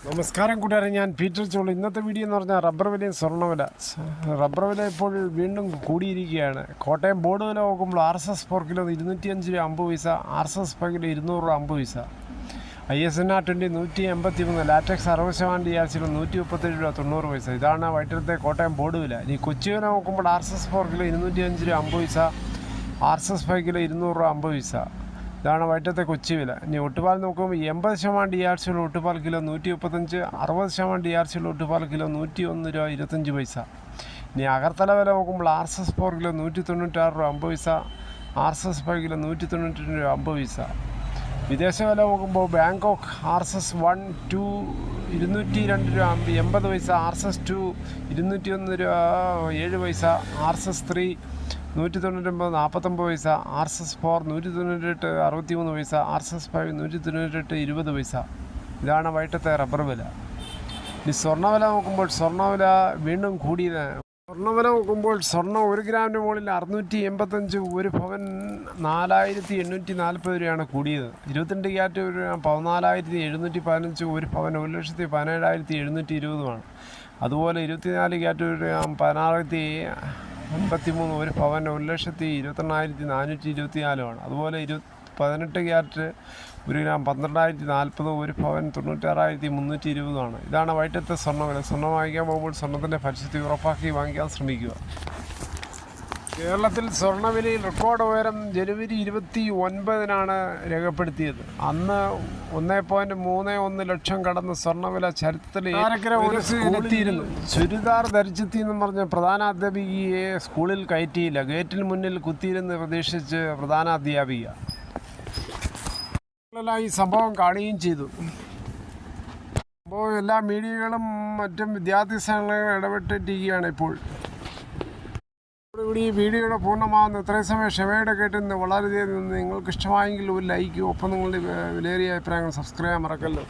നമസ്കാരം കൂട്ടുകാരെ, ഞാൻ പീറ്റർ ചോളി. ഇന്നത്തെ വീഡിയോ എന്ന് പറഞ്ഞാൽ റബ്ബർ വിലയും സ്വർണ്ണവില. റബ്ബർ വില ഇപ്പോൾ വീണ്ടും കൂടിയിരിക്കുകയാണ്. കോട്ടയം ബോർഡ് വില നോക്കുമ്പോൾ RSS 4 കിലോ 205 രൂപ 50 പൈസ, RSS 5 കിലോ 200 രൂപ 50 പൈസ, ISNR 20 183, ലാറ്റക്സ് 60% DRC 137 രൂപ 90 പൈസ. ഇതാണ് വൈകിട്ടത്തെ കോട്ടയം ബോർഡ് വില. ഇനി കൊച്ചി വില നോക്കുമ്പോൾ RSS 4 കിലോ 205 രൂപ 50 പൈസ, RSS 5 കിലോ 200 രൂപ 50 പൈസ. ഇതാണ് വൈകിട്ടത്തെ കൊച്ചി വില. ഇനി ഒട്ടുപാൽ നോക്കുമ്പോൾ 80% DRC ഉള്ള ഒട്ടുപാൽ കിലോ 135, 60% DRC ഉള്ള ഒട്ടുപാൽ കിലോ 101 രൂപ 25 പൈസ. ഇനി അകർത്തല വില നോക്കുമ്പോൾ RSS 4 കിലോ 196 രൂപ 50 പൈസ, RSS 5 കിലോ 192 രൂപ 50 പൈസ. വിദേശ വില നോക്കുമ്പോൾ ബാങ്കോക്ക് RSS 1 2 202 രൂപ 80 പൈസ, RSS 2 201 രൂപ 7 പൈസ, RSS 3 199 49 പൈസ, RSS 4 198 63 പൈസ, RSS 5 198 20 പൈസ. ഇതാണ് വൈകിട്ടത്തെ റബ്ബർ വില. ഇനി സ്വർണ്ണവില നോക്കുമ്പോൾ സ്വർണ്ണവില വീണ്ടും കൂടിയത്. സ്വർണ്ണവില നോക്കുമ്പോൾ സ്വർണ്ണം 1 ഗ്രാമിൻ്റെ മുകളിൽ 685, ഒരു പവൻ 4840 രൂപയാണ് കൂടിയത്. 22 ക്യാരറ്റ് 14,715, ഒരു പവൻ 1,17,720 അതുപോലെ 24 ക്യാരറ്റ് 16,053, ഒരു പവൻ 1,22,424 അതുപോലെ 18 ക്യാരറ്റ് 1 ഗ്രാം 12,040, ഒരു പവൻ 96,320 ഇതാണ് വൈകിട്ടത്തെ സ്വർണ്ണവില. സ്വർണ്ണം വാങ്ങിക്കാൻ പോകുമ്പോൾ സ്വർണ്ണത്തിൻ്റെ പരിശുദ്ധി ഉറപ്പാക്കി വാങ്ങിക്കാൻ ശ്രമിക്കുക. കേരളത്തിൽ സ്വർണ്ണവിലയിൽ റെക്കോർഡ് ഉയരം ജനുവരി 29 രേഖപ്പെടുത്തിയത്. അന്ന് 1.31 ലക്ഷം കടന്ന സ്വർണ്ണവില ചരിത്രത്തിൽ എത്തിയിരുന്നു. ചുരിദാർ ധരിച്ചെത്തിയെന്ന് പറഞ്ഞ് പ്രധാന അധ്യാപികയെ സ്കൂളിൽ കയറ്റിയില്ല. ഗേറ്റിന് മുന്നിൽ കുത്തിയിരുന്ന് പ്രതീക്ഷിച്ച് പ്രധാന അധ്യാപിക ഈ സംഭവം കാണുകയും ചെയ്തു. അപ്പോൾ എല്ലാ മീഡിയകളും മറ്റും വിദ്യാർത്ഥി സംഘടനകൾ ഇടപെട്ടിരിക്കുകയാണ് ഇപ്പോൾ. ഈ വീഡിയോയുടെ പൂർണ്ണമാകുന്ന ഇത്രയും സമയം ക്ഷമയോടെ കേട്ടിരുന്ന് വളരെയധികം നിങ്ങൾക്ക് ഇഷ്ടമായെങ്കിൽ ഒരു ലൈക്കും, ഒപ്പം നിങ്ങളുടെ വിലയേറിയ അഭിപ്രായങ്ങൾ സബ്സ്ക്രൈബ് ചെയ്യാൻ മറക്കല്ലോ.